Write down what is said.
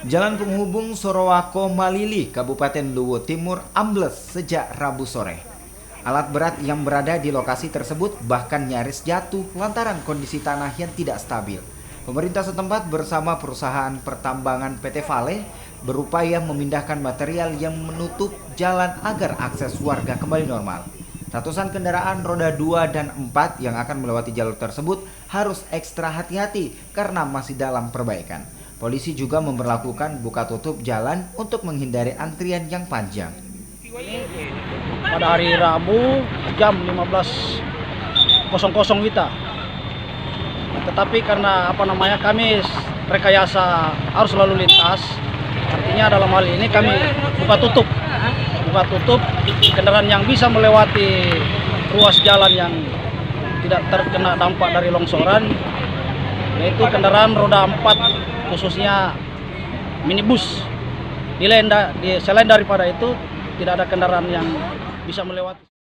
Jalan penghubung Sorowako-Malili, Kabupaten Luwu Timur, ambles sejak Rabu sore. Alat berat yang berada di lokasi tersebut bahkan nyaris jatuh lantaran kondisi tanah yang tidak stabil. Pemerintah setempat bersama perusahaan pertambangan PT Vale berupaya memindahkan material yang menutup jalan agar akses warga kembali normal. Ratusan kendaraan roda 2 dan 4 yang akan melewati jalur tersebut harus ekstra hati-hati karena masih dalam perbaikan. Polisi juga memberlakukan buka tutup jalan untuk menghindari antrian yang panjang. Pada hari Rabu jam 15.00 WITA. Tetapi karena kami rekayasa arus lalu lintas, artinya dalam hal ini kami buka tutup kendaraan yang bisa melewati ruas jalan yang tidak terkena dampak dari longsoran, yaitu kendaraan roda 4 khususnya minibus. Selain daripada itu tidak ada kendaraan yang bisa melewati.